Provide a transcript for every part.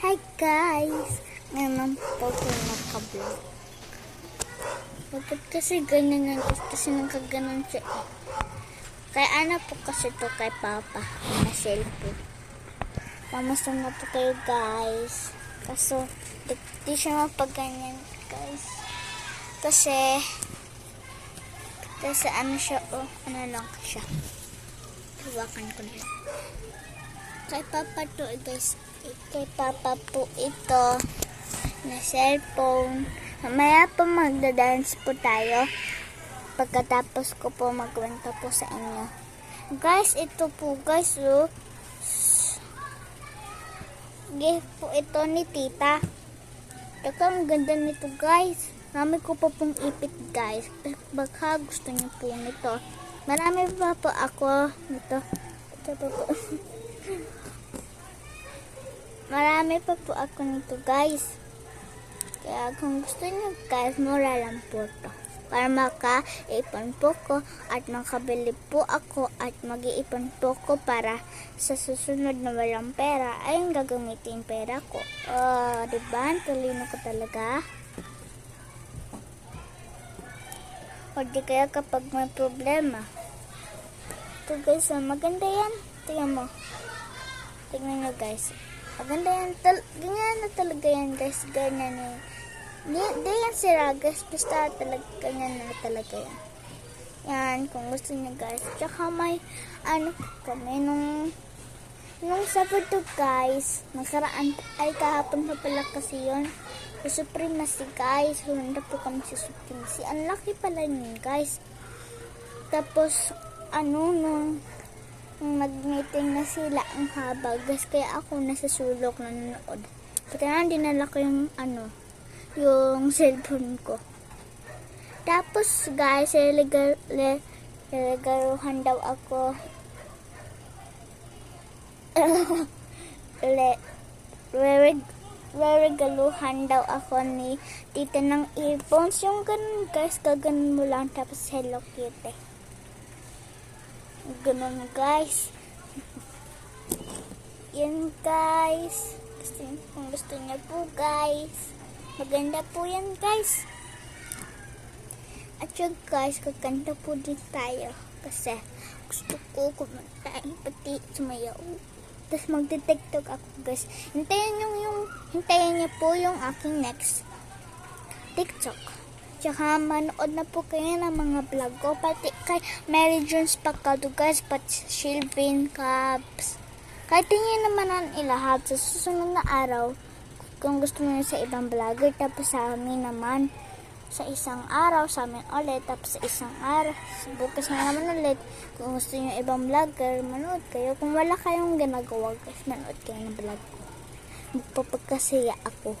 Hi guys! Ngayon po ko nakablog. Bakit kasi ganyan yan? Kasi nagkaganon siya eh. Kaya ano po kasi to kay Papa na cellphone. Kamusta na po kayo guys? Kaso, di siya mapaganyan guys. Kasi ano siya ano lang siya. Hawakan ko na. Kay Papa to guys. Kay Papa po ito na cellphone. Mamaya po magda-dance po tayo. Pagkatapos ko po magkwento po sa inyo. Guys, ito po guys. Gift po ito ni tita. Ito ang ganda nito guys. Marami ko po pong ipit guys. Baka gusto niyo po nito. Marami pa po ako nito. Ito po po. Marami pa po ako nito guys. Kaya kung gusto niyo guys, mura lang po ito. Para maka-ipon po ko at makabili po ako at mag-iipon po ko para sa susunod na walang pera ay gagamitin pera ko. Diba? Talino ko talaga. O di kaya kapag may problema. Ito guys, maganda yan. Tingnan mo. Tingnan nyo guys. Maganda yan. Ganyan na talaga yan guys. Ganyan eh. Di yan sira guys. Basta talaga ganyan na talaga yan. Yan. Kung gusto nyo guys. Tsaka may ano kami nung Sabado guys. Nakaraan ay kahapon pa pala kasi yun. Sa Supremacy guys. Humanda po kami sa Supremacy. Ang laki pala yun guys. Tapos nung nag-meeting na sila ang haba guys, kaya ako nasa sulok nanonood. Kaya dinala ko yung yung cellphone ko. Tapos guys, regaluhan daw ako regaluhan daw ako ni tita ng earphones. Yung ganun guys, kaganon mo lang tapos Hello Kitty. Ganun guys. Yan guys. Kung gusto niya po guys. Maganda po yan guys. At yun guys, kakanta po din tayo. Kasi gusto ko kumanta pati sumayaw. Tapos magti-tiktok ako guys. Hintayin niyo po yung aking next TikTok. Tsaka manood na po kayo ng mga vlog ko. Pati kay Mary Jones Pacado guys. Pati Sylvain Cabs. Kahit tingin naman ang ilahat sa susunod na araw. Kung gusto nyo sa ibang vlogger. Tapos sa amin naman. Sa isang araw sa amin ulit. Tapos sa isang araw. Bukas na naman ulit. Kung gusto nyo ibang vlogger, manood kayo. Kung wala kayong ginagawa guys, manood kayo ng vlog ko. Magpapagkasaya ako.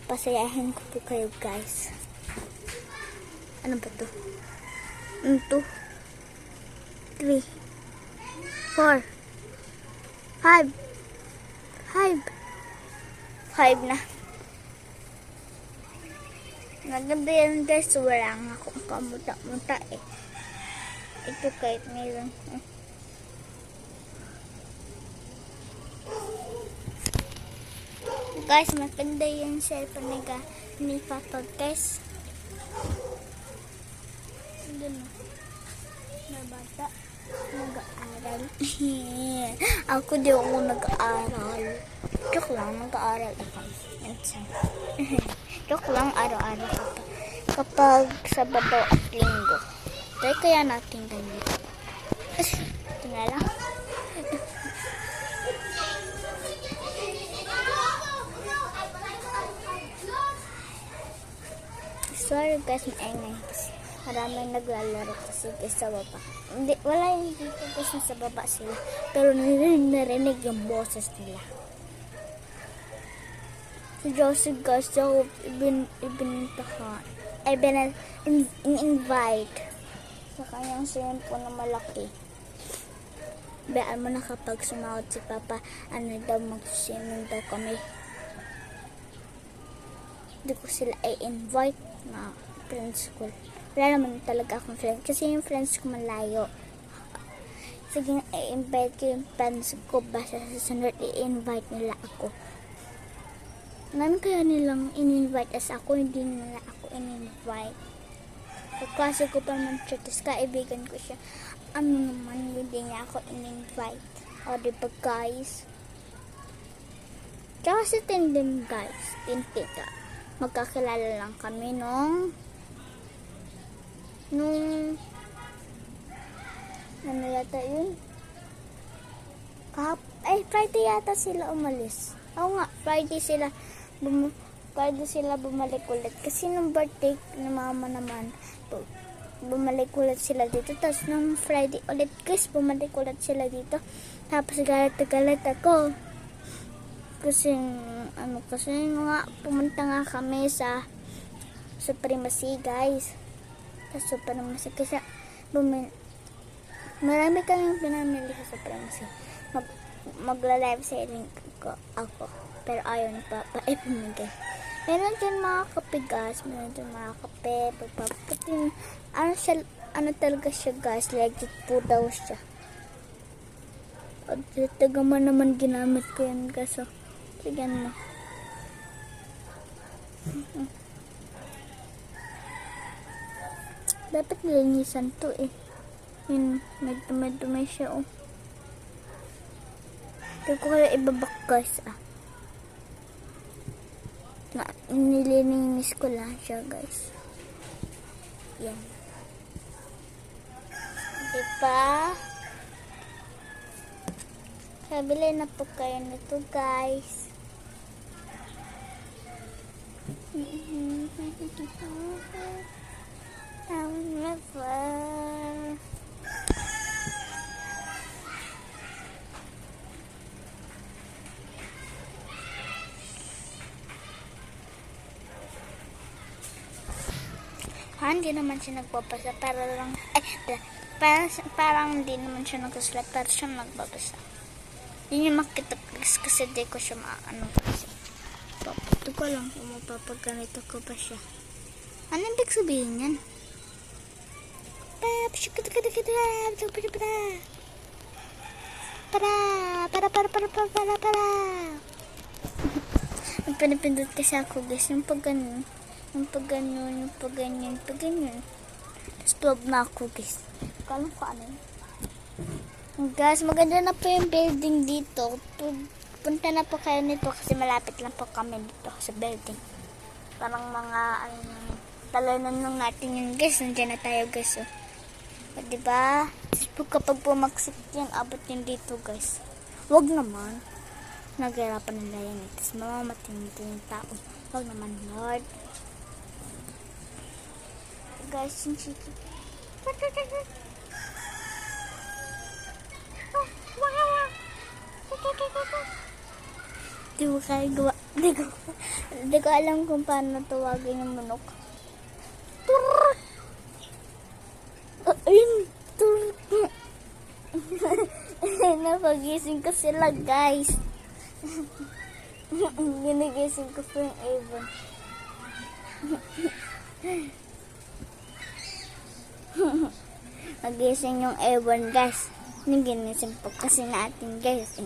Pasayahin ko po kayo guys. Ano ba to? 1, 2, 3, 4, 5. 5 na. Maganda yan guys. Wala nga akong kamuta-muta eh. Ito kahit mayroon. Guys, maganda yung cellphone ni Papa guys. Na bata nag-aaral. Ako di ako nag-aaral. Joke lang, nag-aaral ako. Joke lang, araw-araw kapag Sabado at Linggo. Try kaya natin ganyan. Ito na lang. Sorry guys, maingay kasi. Maraming naglalaro kasi sa baba. Wala yung dito kasi sa baba sila. Pero narinig yung boses nila. Si Josie guys, ako in-invite sa kanyang cellphone na malaki. Bayaan mo na kapag sumahod si Papa, mag-swimming daw kami. Hindi ko sila i-invite na friends ko. Wala naman talaga akong friends. Kasi yung friends ko malayo. Sige, i-invite ko yung friends ko. Basta sa sunod, i-invite nila ako. Namin kaya nilang in-invite as ako, hindi nila ako in-invite. Kaklase ko pa naman siya, tapos kaibigan ko siya. Ano naman, hindi niya ako in-invite. O, diba guys? Tsaka si Tintin guys, Tintin. Magkakilala lang kami nung ano yata yun? Friday yata sila umalis. Oo nga, Friday sila bumalik ulit. Kasi nung birthday ni mama naman, bumalik ulit sila dito. Tapos nung Friday ulit guys, bumalik ulit sila dito. Tapos galit na galit ako. Kasi nga, pumunta nga kami sa Supremacy guys. Sa Supremacy. Kasi marami kaming pinamili sa Supremacy. Magla-live selling ako. Pero ayaw ni Papa ipamigay. Meron dyan mga kape guys. Meron dyan mga kape. Pagpapatin. Ano talaga siya guys. Legit po daw siya. At taga naman ginamit ko yan guys. So, sige mo. Dapat linisan to eh. Yun, may dumi siya oh. Ito ko kaya ibabak guys nililinis ko lang siya guys. Yan. Diba? Kabili na po kayo nito guys. Hindi naman siya nagpapasa parang hindi naman siya nagsusulat pero siya nagpapasa. Yun yung makita kasi di ko siya kasi ito ko lang kung mapapaganito ko pa siya. Ano ibig sabihin yan? Pinipindot kasi ako guys yung pag ganun. Yung pag ganyan. Tapos 12 na ako guys. Kalang ko ano yun. Guys, maganda na po yung building dito. Punta na po kayo nito kasi malapit lang po kami dito sa building. Parang mga talanan lang natin yun guys. Nandiyan na tayo guys. O, diba? Tapos po kapag pumaksik yan, abot yun dito guys. Wag naman. Naghirapan nila yan. Tapos mamamatindi yung tao. Wag naman Lord. Guys, yung chiki. Di ko kaya gawa. Di ko alam kung paano tawagin yung manok. Ayun. Napagising ko sila guys. Ginigising ko po yung Avon. Nagising yung Avon guys. Naginising po kasi natin guys.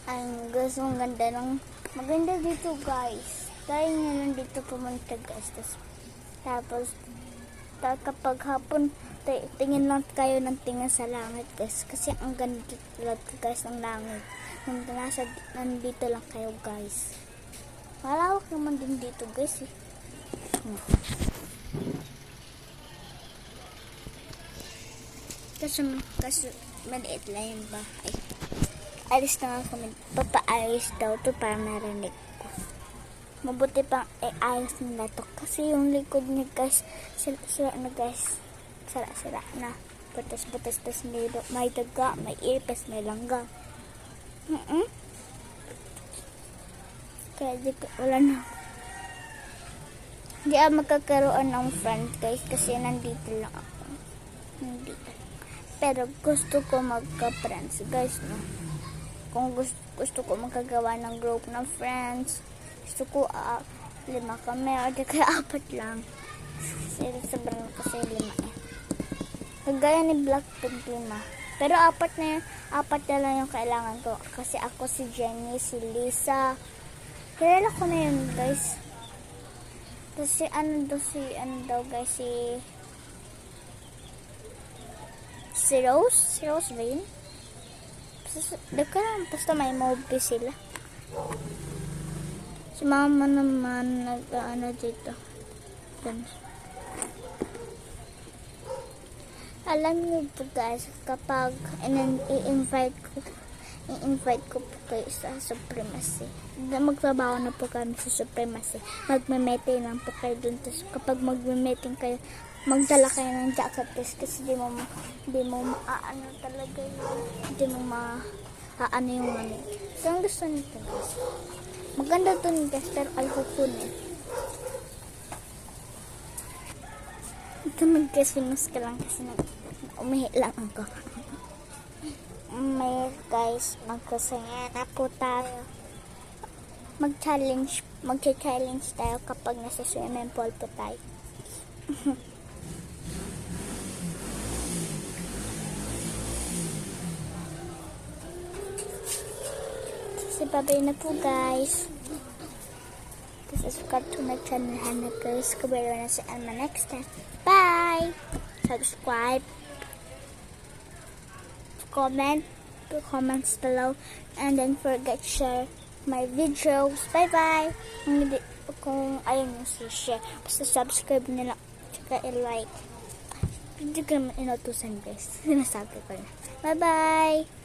Ang guys, ang ganda ng maganda dito guys. Tayo nyo lang dito pumunta guys. Tapos kapag hapon tingin lang kayo ng tingin sa langit guys. Kasi ang ganda guys ng langit. Nandito lang kayo guys. Malawak naman din dito guys eh. Kasi maliit lang yung bahay. Alis na nga kami. Papaayos daw to para narinig ko. Mabuti pang ayos nila to. Kasi yung likod niya guys, sira na guys. Sira na. Butas-butas. Tas may daga, may ipis, may langga. Kaya wala na. Hindi ako magkakaroon ng friend guys kasi nandito lang ako. Nandito. Pero gusto ko magka-friends guys, no? Kung gusto ko magkagawa ng group ng friends, gusto ko 5 kami o di kaya 4 lang. Sobrang kasi 5 eh. Kagaya ni Blackpink 5. Pero apat na lang yung kailangan ko. Kasi ako si Jenny, si Lisa. Kilala ko na yun, guys. Kasi ano daw guys, si Rose? Si Rose ba yun? Basta may movie sila. Si mama naman nag-ano dito. Alam niyo po guys, kapag i-invite ko po kayo sa Supremacy. Magtrabaho na po kami sa Supremacy. Magme-meeting lang po kayo dun. Tapos kapag magme-meeting kayo, magdala kayo ng jacket kasi di mo maaano talaga yun. Di mo maaano yung ano. So, ang gusto nito guys. Maganda dun guys, pero ayaw ko na. Ito mag-Christmas ka lang kasi umihi lang ako. May guys, magkasaya na po tayo. Mag-challenge tayo kapag nasa swimming pool po tayo. Kasi babay na po guys. Subscribe to my channel, Hannah Girls. Kabalo na sa Alma next time. Bye! Subscribe. Comments below, and then forget share my videos. Bye bye. Kung ayaw nyo share, basta subscribe nila tsaka i-like. Hindi ko naman inutusan guys. Sinasabi ko na. Bye bye.